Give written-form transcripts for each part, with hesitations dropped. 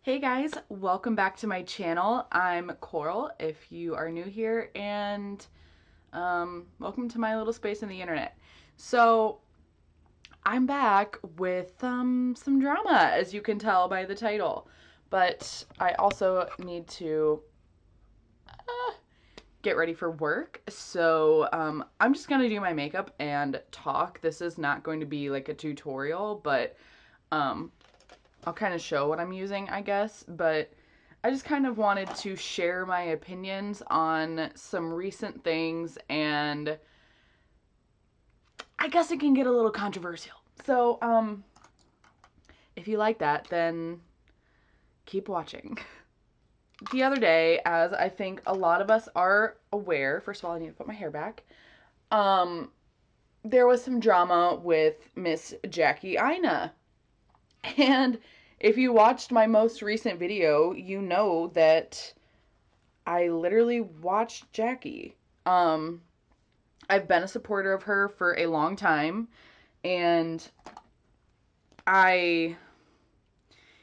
Hey guys, welcome back to my channel. I'm Coral if you are new here, and welcome to my little space in the internet. So I'm back with some drama, as you can tell by the title, but I also need to get ready for work. So I'm just gonna do my makeup and talk. This is not going to be like a tutorial, but I'll kind of show what I'm using, I guess, but I just kind of wanted to share my opinions on some recent things, and I guess it can get a little controversial. So, if you like that, then keep watching. The other day, as I think a lot of us are aware, first of all, I need to put my hair back, there was some drama with Miss Jackie Aina. And if you watched my most recent video, you know that I literally watched Jackie. I've been a supporter of her for a long time, and I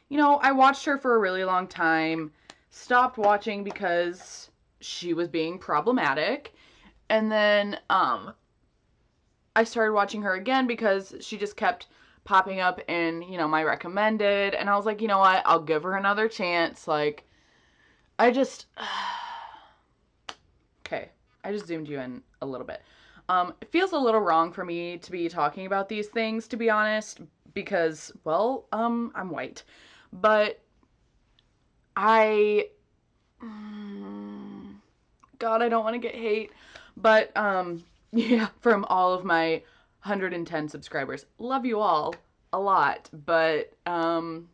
watched her for a really long time, stopped watching because she was being problematic, and then I started watching her again because she just kept popping up in, my recommended, and I was like, you know what, I'll give her another chance. Like, I just okay, I just zoomed you in a little bit. It feels a little wrong for me to be talking about these things, to be honest, because, well, I'm white. But I, God, I don't want to get hate. But, yeah, from all of my 110 subscribers. Love you all a lot, but, I'm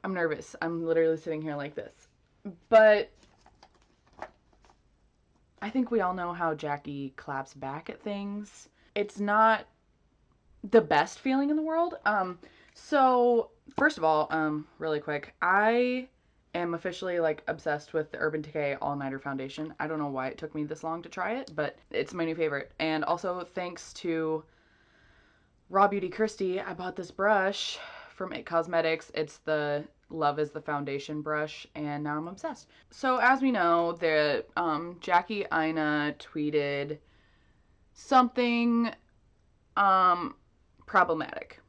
nervous. I'm literally sitting here like this. But I think we all know how Jackie claps back at things. It's not the best feeling in the world. So first of all, really quick, I am officially like obsessed with the Urban Decay All Nighter Foundation. I don't know why it took me this long to try it, but it's my new favorite. And also thanks to Raw Beauty Christie, I bought this brush from It Cosmetics. It's the Love is the Foundation brush, and now I'm obsessed. So as we know, the Jackie Aina tweeted something problematic.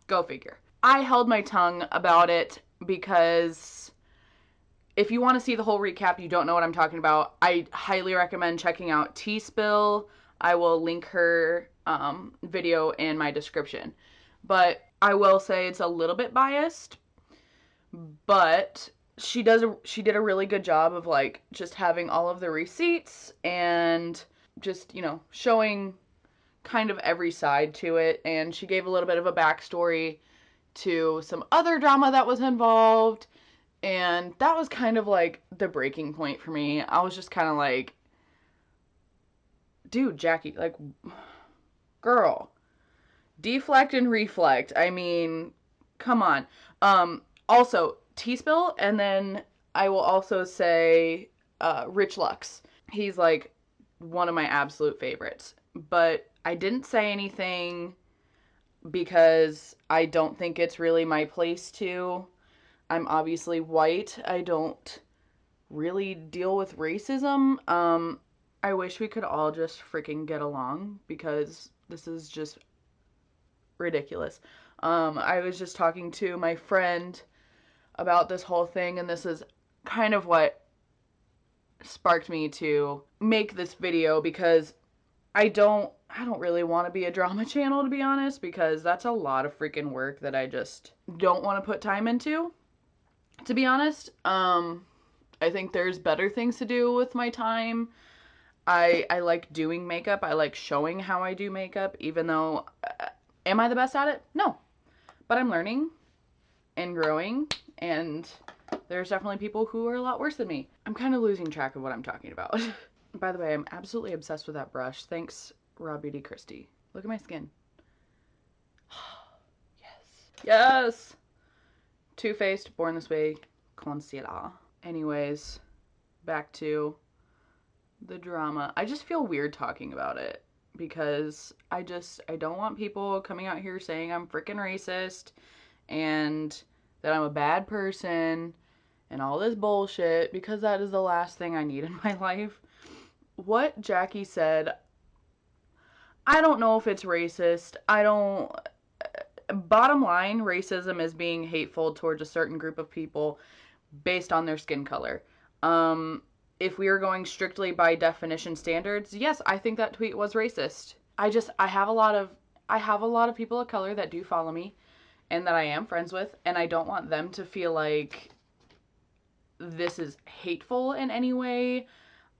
Go figure. I held my tongue about it because if you want to see the whole recap, you don't know what I'm talking about, I highly recommend checking out T-Spill. I will link her video in my description. But I will say it's a little bit biased, but she did a really good job of like just having all of the receipts and just, showing kind of every side to it, and she gave a little bit of a backstory to some other drama that was involved, and that was kind of like the breaking point for me. I was just kind of like, dude, Jackie, like, girl, deflect and reflect. I mean, come on. Also, T-Spill, and then I will also say Rich Lux. He's like one of my absolute favorites. But I didn't say anything because I don't think it's really my place to. I'm obviously white. I don't really deal with racism. I wish we could all just freaking get along because this is just ridiculous. I was just talking to my friend about this whole thing, and this is kind of what sparked me to make this video, because I don't really want to be a drama channel, to be honest, because that's a lot of freaking work that I just don't want to put time into, to be honest. I think there's better things to do with my time. I like doing makeup. I like showing how I do makeup, even though, am I the best at it? No. But I'm learning and growing, and there's definitely people who are a lot worse than me. I'm kind of losing track of what I'm talking about. By the way, I'm absolutely obsessed with that brush. Thanks, Raw Beauty Christie. Look at my skin. Yes. Yes! Too Faced, Born This Way, Concealer. Anyways, back to the drama. I just feel weird talking about it because I don't want people coming out here saying I'm freaking racist and that I'm a bad person and all this bullshit, because that is the last thing I need in my life. What Jackie said, I don't know if it's racist. I don't. Bottom line, racism is being hateful towards a certain group of people based on their skin color. If we are going strictly by definition standards, yes, I think that tweet was racist. I have a lot of people of color that do follow me and that I am friends with, and I don't want them to feel like this is hateful in any way,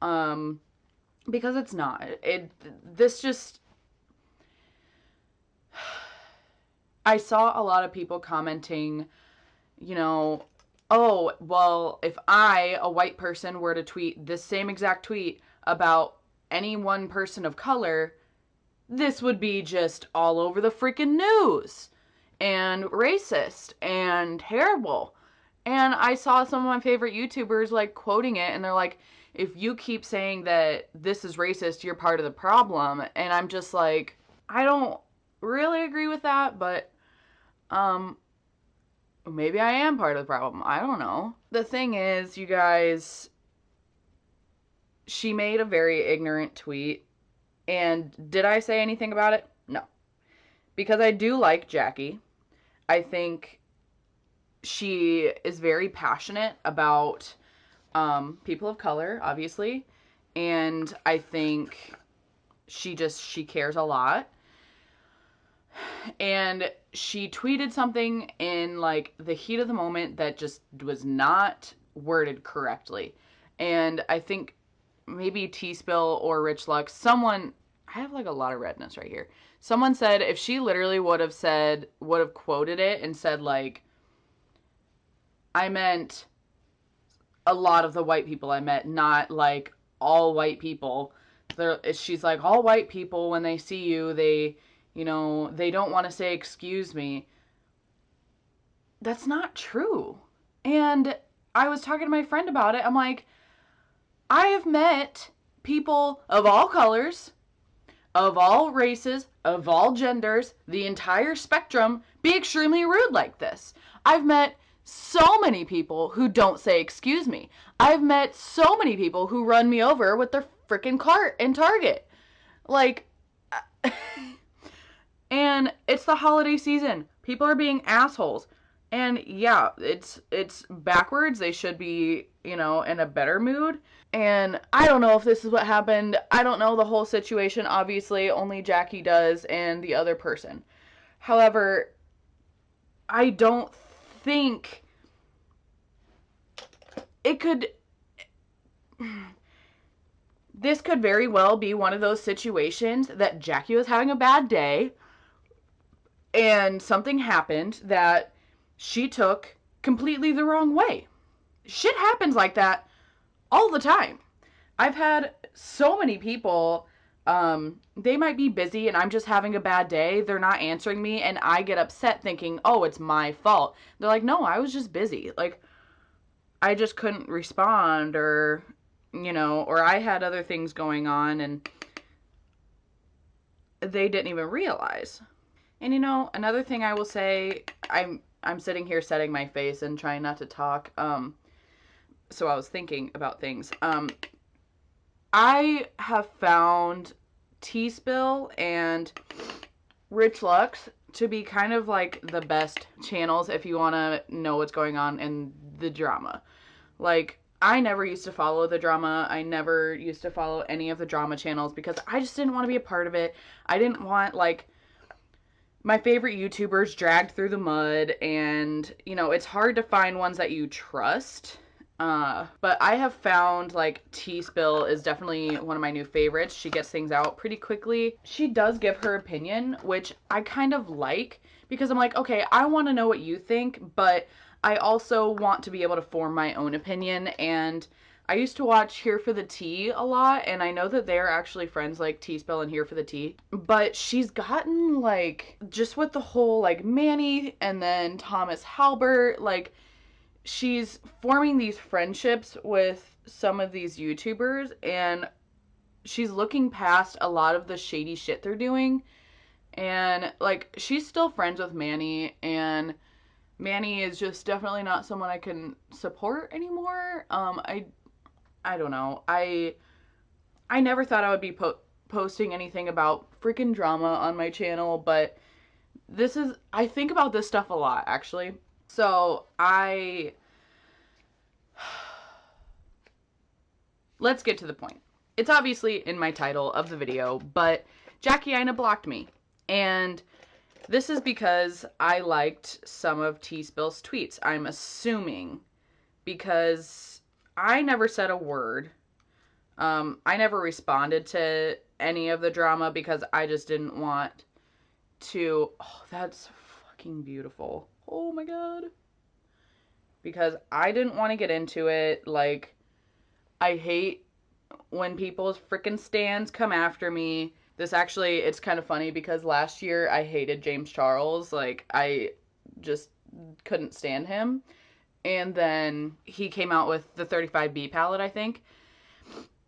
because it's not. This just, I saw a lot of people commenting, you know, oh, well, if I, a white person, were to tweet this same exact tweet about any one person of color, this would be just all over the freaking news and racist and terrible. And I saw some of my favorite YouTubers like quoting it, and they're like, if you keep saying that this is racist, you're part of the problem. And I'm just like, I don't really agree with that, but maybe I am part of the problem. I don't know. The thing is, you guys, she made a very ignorant tweet. And did I say anything about it? No. Because I do like Jackie. I think she is very passionate about people of color, obviously. And I think she cares a lot. And she tweeted something in like the heat of the moment that just was not worded correctly. And I think maybe T-Spill or Rich Lux, someone, I have like a lot of redness right here. Someone said if she literally would have quoted it and said like, I meant a lot of the white people I met, not like all white people. She's like, all white people, when they see you, they don't want to say excuse me. That's not true. And I was talking to my friend about it. I'm like, I have met people of all colors, of all races, of all genders, the entire spectrum, be extremely rude like this. I've met so many people who don't say excuse me. I've met so many people who run me over with their freaking cart in Target. Like, and it's the holiday season. People are being assholes. And yeah, it's backwards. They should be, in a better mood. And I don't know if this is what happened. I don't know the whole situation. Obviously, only Jackie does and the other person. However, I don't think it could... This could very well be one of those situations that Jackie was having a bad day and something happened that she took completely the wrong way. Shit happens like that all the time. I've had so many people, they might be busy and I'm just having a bad day. They're not answering me and I get upset thinking, oh, it's my fault. They're like, no, I was just busy. Like, I just couldn't respond, or, or I had other things going on and they didn't even realize. And another thing I will say, I'm sitting here setting my face and trying not to talk. So I was thinking about things. I have found T-Spill and Rich Lux to be kind of like the best channels if you want to know what's going on in the drama. Like, I never used to follow the drama. I never used to follow any of the drama channels because I just didn't want to be a part of it. I didn't want, like, my favorite YouTubers dragged through the mud, and, it's hard to find ones that you trust. But I have found, like, T-Spill is definitely one of my new favorites. She gets things out pretty quickly. She does give her opinion, which I kind of like, because I'm like, okay, I want to know what you think, but I also want to be able to form my own opinion. And I used to watch Here for the Tea a lot, and I know that they're actually friends, like T-Spill and Here for the Tea. But she's gotten, like, just with the whole, like, Manny and then Thomas Halbert, like, she's forming these friendships with some of these YouTubers, and she's looking past a lot of the shady shit they're doing. And, like, she's still friends with Manny, and Manny is just definitely not someone I can support anymore. I don't know. I never thought I would be posting anything about freaking drama on my channel, but I think about this stuff a lot, actually. So let's get to the point. It's obviously in my title of the video, but Jackie AINA blocked me. And this is because I liked some of T-Spill's tweets, I'm assuming, because I never said a word. I never responded to any of the drama because I just didn't want to. Oh, that's fucking beautiful. Oh my god. Because I didn't want to get into it. Like, I hate when people's freaking stands come after me. This actually, it's kind of funny because last year I hated James Charles. Like, I just couldn't stand him. And then he came out with the 35B palette, I think.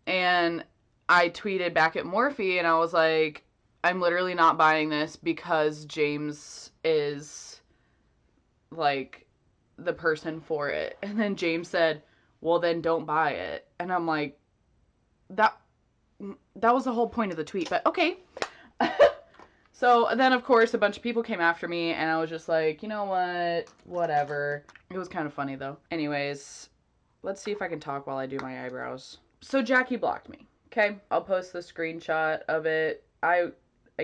And I tweeted back at Morphe and I was like, I'm literally not buying this because James is like the person for it. And then James said, well, then don't buy it. And I'm like, that was the whole point of the tweet, but okay. So then, of course, a bunch of people came after me, and I was just like, you know what? Whatever. It was kind of funny, though. Anyways, let's see if I can talk while I do my eyebrows. So Jackie blocked me, okay? I'll post the screenshot of it. I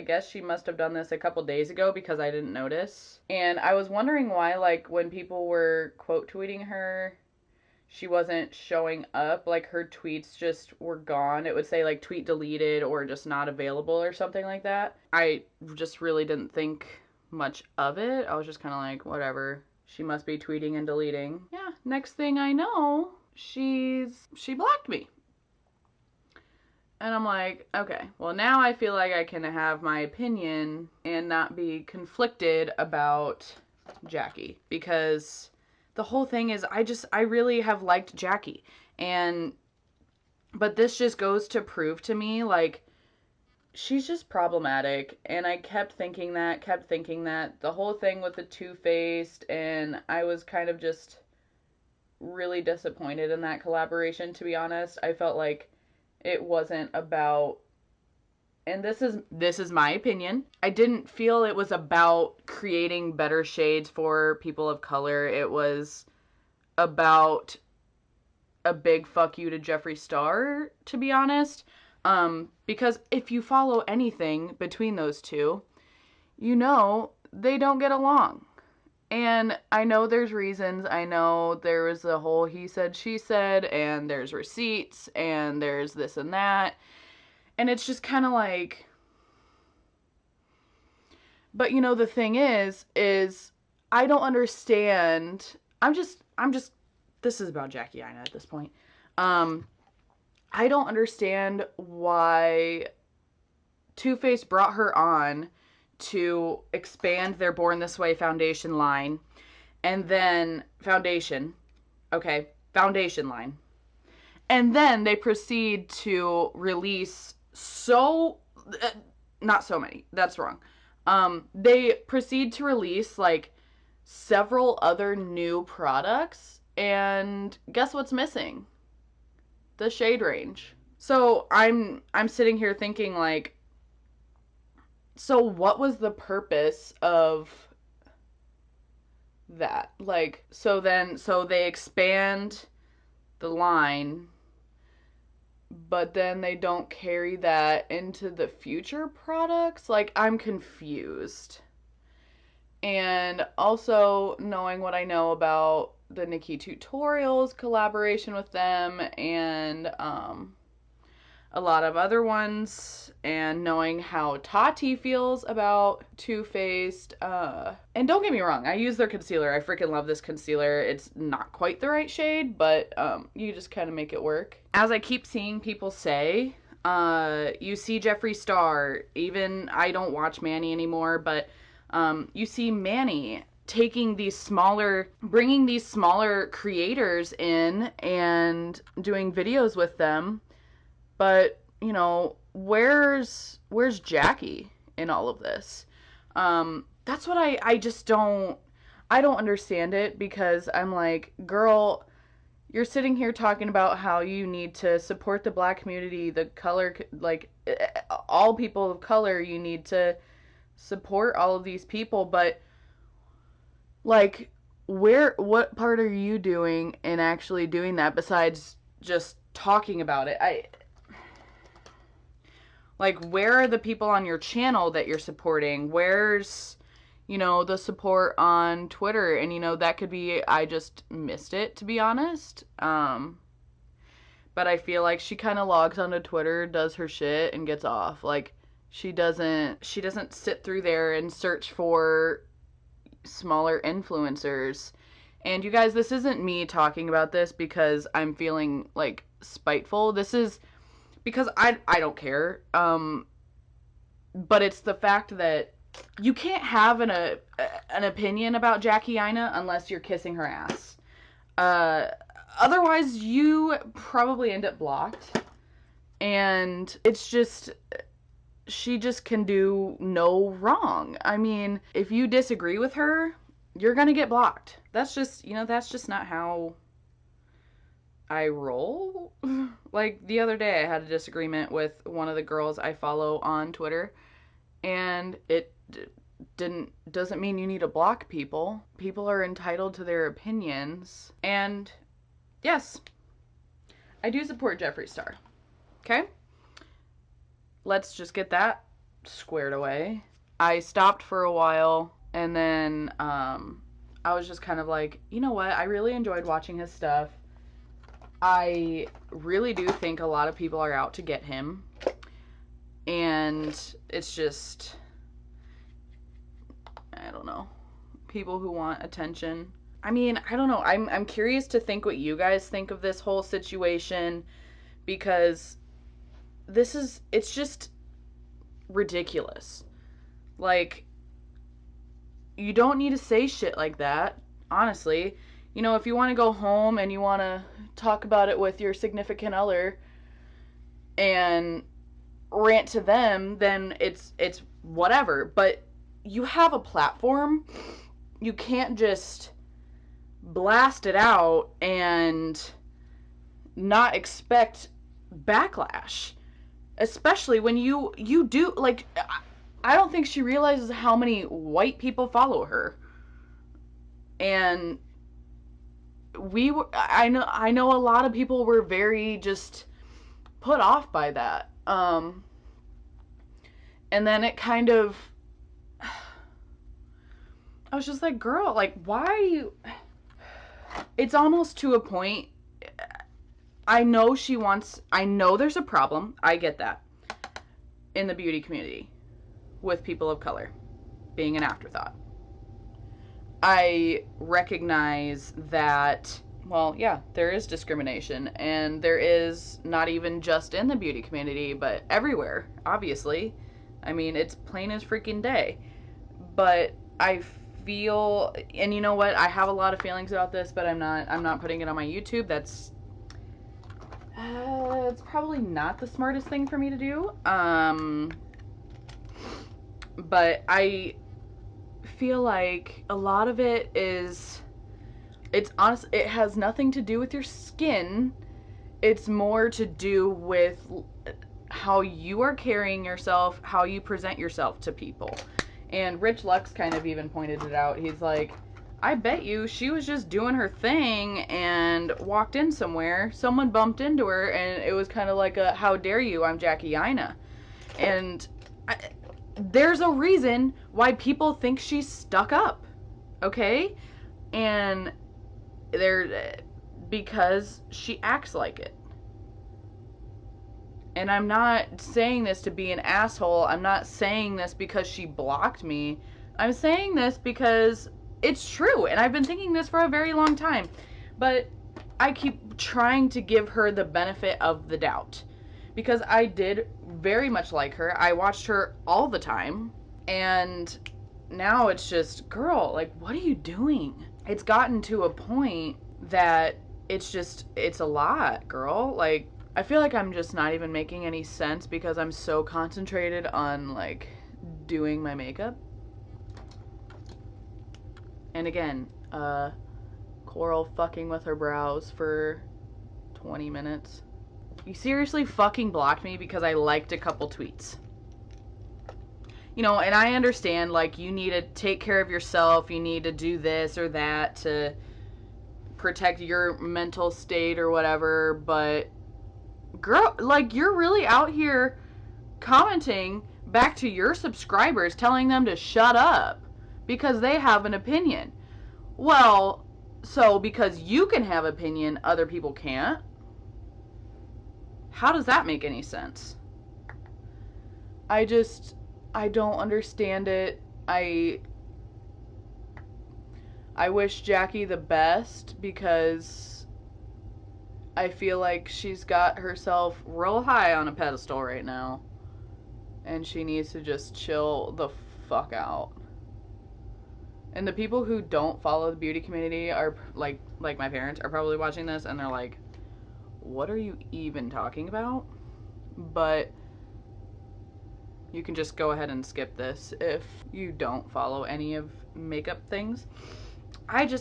guess she must have done this a couple days ago because I didn't notice. And I was wondering why, like, when people were quote tweeting her, she wasn't showing up. Like, her tweets just were gone. It would say, like, tweet deleted or just not available or something like that. I just really didn't think much of it. I was just kind of like, whatever. She must be tweeting and deleting. Yeah, next thing I know, she blocked me. And I'm like, okay, well, now I feel like I can have my opinion and not be conflicted about Jackie. Because the whole thing is, I really have liked Jackie. But this just goes to prove to me, like, she's just problematic. And I kept thinking that. The whole thing with the two-faced, and I was kind of just really disappointed in that collaboration, to be honest. I felt like it wasn't about, and this is my opinion, I didn't feel it was about creating better shades for people of color. It was about a big fuck you to Jeffree Star, to be honest. Because if you follow anything between those two, you know they don't get along. And I know there's reasons. I know there was the whole he said, she said, and there's receipts, and there's this and that. And it's just kind of like, but you know, the thing is I don't understand. I'm just, this is about Jackie AINA at this point. I don't understand why Too Faced brought her on to expand their Born This Way foundation line, and then foundation line, and then they proceed to release not so many, that's wrong, they proceed to release like several other new products, and guess what's missing? The shade range. So I'm sitting here thinking, like, so what was the purpose of that? Like, so they expand the line, but then they don't carry that into the future products? Like, I'm confused. And also, knowing what I know about the Nikki Tutorials collaboration with them, and a lot of other ones, and knowing how Tati feels about Too Faced. And don't get me wrong, I use their concealer. I freaking love this concealer. It's not quite the right shade, but you just kind of make it work. As I keep seeing people say, you see Jeffree Star, even, I don't watch Manny anymore, but you see Manny bringing these smaller creators in and doing videos with them. But, you know, where's Jackie in all of this? That's what I just don't, I don't understand it because I'm like, girl, you're sitting here talking about how you need to support the black community, the color, like, all people of color, you need to support all of these people, but, like, what part are you doing in actually doing that besides just talking about it? Like, where are the people on your channel that you're supporting? Where's, the support on Twitter? And, that could be, I just missed it, to be honest. But I feel like she kind of logs onto Twitter, does her shit, and gets off. Like, she doesn't sit through there and search for smaller influencers. And you guys, this isn't me talking about this because I'm feeling, like, spiteful. This is because I don't care. But it's the fact that you can't have an opinion about Jackie Aina unless you're kissing her ass. Otherwise, you probably end up blocked. And it's just, she just can do no wrong. I mean, if you disagree with her, you're gonna get blocked. That's just, that's just not how I roll. Like, the other day I had a disagreement with one of the girls I follow on Twitter, and it doesn't mean you need to block people. People are entitled to their opinions. And yes, I do support Jeffree Star. Okay? Let's just get that squared away. I stopped for a while, and then I was just kind of like, you know what? I really enjoyed watching his stuff. I really do think a lot of people are out to get him. And it's just, I don't know, people who want attention. I mean, I don't know. I'm curious to think what you guys think of this whole situation, because it's just ridiculous. Like, you don't need to say shit like that, honestly. If you want to go home and you want to talk about it with your significant other and rant to them, then it's whatever. But you have a platform. You can't just blast it out and not expect backlash. Especially when you do, like, I don't think she realizes how many white people follow her. And I know a lot of people were very just put off by that. And then it kind of, I was just like, girl, like, why are you, it's almost to a point, I know there's a problem, I get that, in the beauty community, with people of color being an afterthought. I recognize that, well, yeah, there is discrimination, and there is not even just in the beauty community, but everywhere, obviously. I mean, it's plain as freaking day. But I feel, and you know what, I have a lot of feelings about this, but I'm not putting it on my YouTube. That's it's probably not the smartest thing for me to do. But I feel like a lot of it is, it's honest, it has nothing to do with your skin. It's more to do with how you are carrying yourself, how you present yourself to people. And Rich Lux kind of even pointed it out. He's like, I bet you she was just doing her thing and walked in somewhere. Someone bumped into her, and it was kind of like a, how dare you, I'm Jackie Aina. And there's a reason why people think she's stuck up, okay? And because she acts like it. And I'm not saying this to be an asshole. I'm not saying this because she blocked me. I'm saying this because it's true. And I've been thinking this for a very long time. But I keep trying to give her the benefit of the doubt. Because I did very much like her. I watched her all the time. And now it's just, girl, like, what are you doing? It's gotten to a point that it's a lot, girl. Like, I feel like I'm just not even making any sense because I'm so concentrated on, like, doing my makeup. And again, Coral fucking with her brows for 20 minutes. You seriously fucking blocked me because I liked a couple tweets. You know, and I understand, like, you need to take care of yourself, you need to do this or that to protect your mental state or whatever, but girl, like, you're really out here commenting back to your subscribers, telling them to shut up because they have an opinion. Well, so because you can have opinion, other people can't? How does that make any sense? I don't understand it. I wish Jackie the best because I feel like she's got herself real high on a pedestal right now. And she needs to just chill the fuck out. And the people who don't follow the beauty community are, like my parents, are probably watching this and they're like, what are you even talking about? But you can just go ahead and skip this if you don't follow any of makeup things.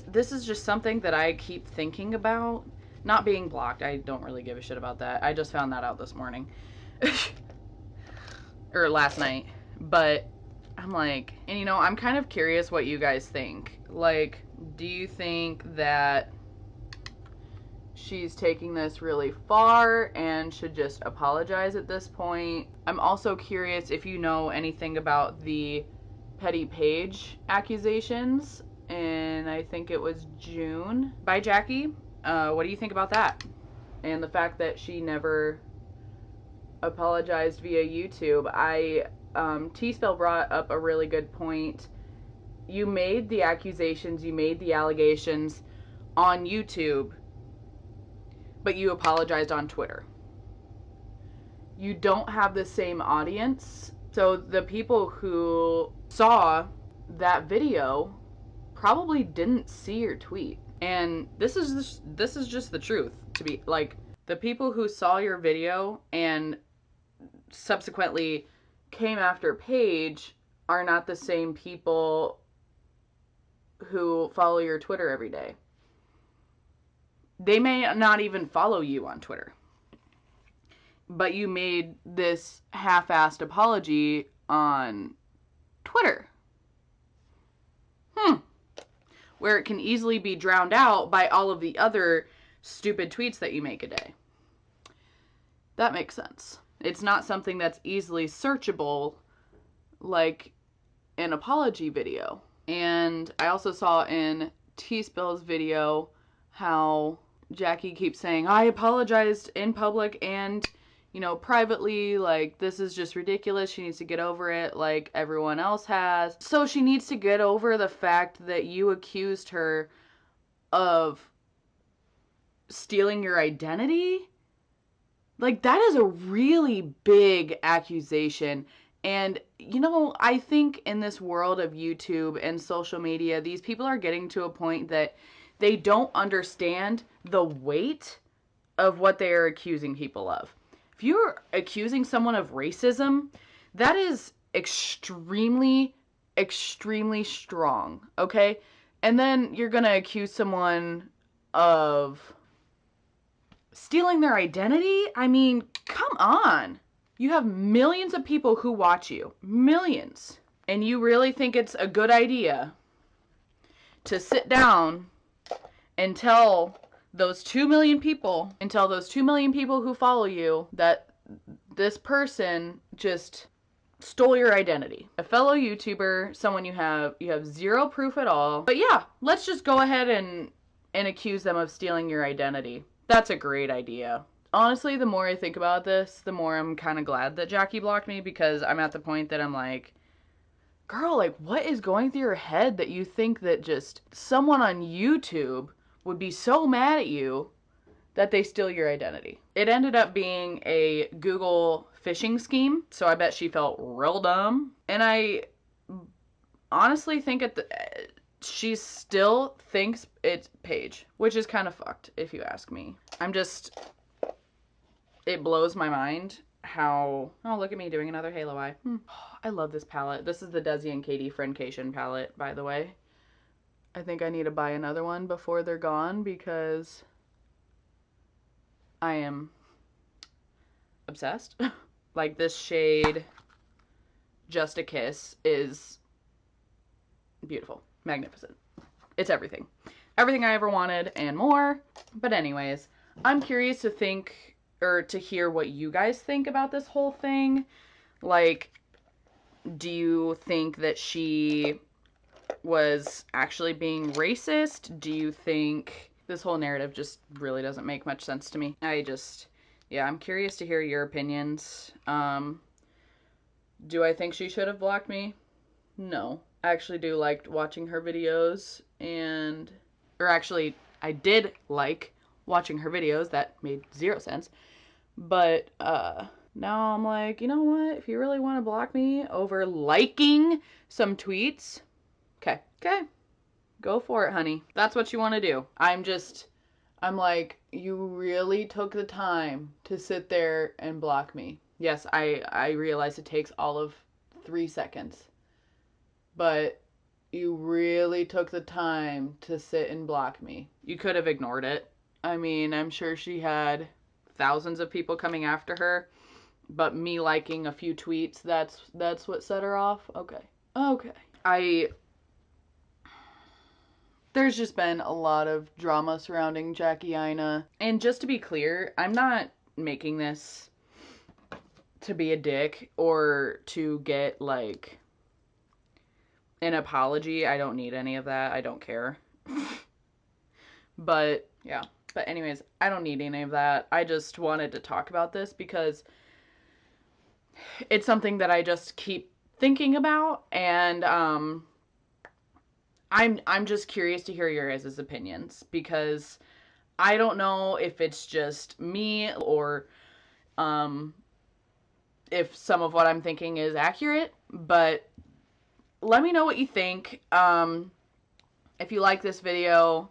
This is just something that I keep thinking about. Not being blocked, I don't really give a shit about that. I just found that out this morning. Or last night. But I'm like, and you know, I'm kind of curious what you guys think. Like, do you think that she's taking this really far and should just apologize at this point? I'm also curious if you know anything about the Petty Page accusations, and I think it was June, by Jackie. What do you think about that? And the fact that she never apologized via YouTube. T-Spell brought up a really good point. You made the accusations, you made the allegations on YouTube, but you apologized on Twitter. You don't have the same audience. So the people who saw that video probably didn't see your tweet. And this is just the truth. To be like, the people who saw your video and subsequently came after Paige are not the same people who follow your Twitter every day. They may not even follow you on Twitter. But you made this half-assed apology on Twitter. Where it can easily be drowned out by all of the other stupid tweets that you make a day. That makes sense. It's not something that's easily searchable like an apology video. And I also saw in T-Spill's video how Jackie keeps saying, I apologized in public and, you know, privately, like, this is just ridiculous. She needs to get over it like everyone else has. So she needs to get over the fact that you accused her of stealing your identity. Like, that is a really big accusation. And, you know, I think in this world of YouTube and social media, these people are getting to a point that they don't understand the weight of what they are accusing people of. If you're accusing someone of racism, that is extremely, extremely strong, okay? And then you're gonna accuse someone of stealing their identity? I mean, come on. You have millions of people who watch you. Millions. And you really think it's a good idea to sit down and tell those 2 million people, who follow you, that this person just stole your identity. A fellow YouTuber, someone you have zero proof at all. But yeah, let's just go ahead and accuse them of stealing your identity. That's a great idea. Honestly, the more I think about this, the more I'm kind of glad that Jackie blocked me, because I'm at the point that I'm like, girl, like, what is going through your head that you think that just someone on YouTube would be so mad at you that they steal your identity? It ended up being a Google phishing scheme, so I bet she felt real dumb. And I honestly think she still thinks it's Paige, which is kind of fucked, if you ask me. It blows my mind how... Oh, look at me doing another Halo Eye. I love this palette. This is the Desi and Katie Friendcation palette, by the way. I think I need to buy another one before they're gone because I am obsessed. Like, this shade, Just a Kiss, is beautiful, magnificent. It's everything. Everything I ever wanted and more. But anyways, I'm curious to think, or to hear what you guys think about this whole thing. Like, do you think that she was actually being racist? Do you think this whole narrative just really doesn't make much sense to me? Yeah, I'm curious to hear your opinions. Do I think she should have blocked me? No. I actually do like watching her videos, I did like watching her videos. That made zero sense. But now I'm like, you know what? If you really want to block me over liking some tweets, okay, go for it, honey. That's what you want to do. I'm like, you really took the time to sit there and block me. Yes, I realize it takes all of 3 seconds. But you really took the time to sit and block me. You could have ignored it. I mean, I'm sure she had thousands of people coming after her, but me liking a few tweets, that's what set her off. Okay. There's just been a lot of drama surrounding Jackie Aina. And just to be clear, I'm not making this to be a dick or to get, like, an apology. I don't need any of that. I don't care. But, yeah. But anyways, I don't need any of that. I just wanted to talk about this because it's something that I just keep thinking about, and I'm just curious to hear your guys' opinions, because I don't know if it's just me or if some of what I'm thinking is accurate, but let me know what you think. If you like this video,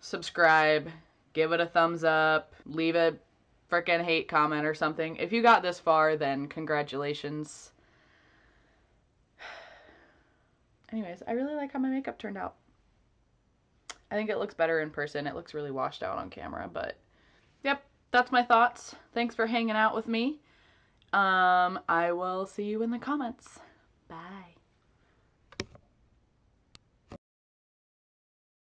subscribe, give it a thumbs up, leave a frickin' hate comment or something. If you got this far, then congratulations. Anyways, I really like how my makeup turned out. I think it looks better in person. It looks really washed out on camera, but yep, that's my thoughts. Thanks for hanging out with me. I will see you in the comments. Bye.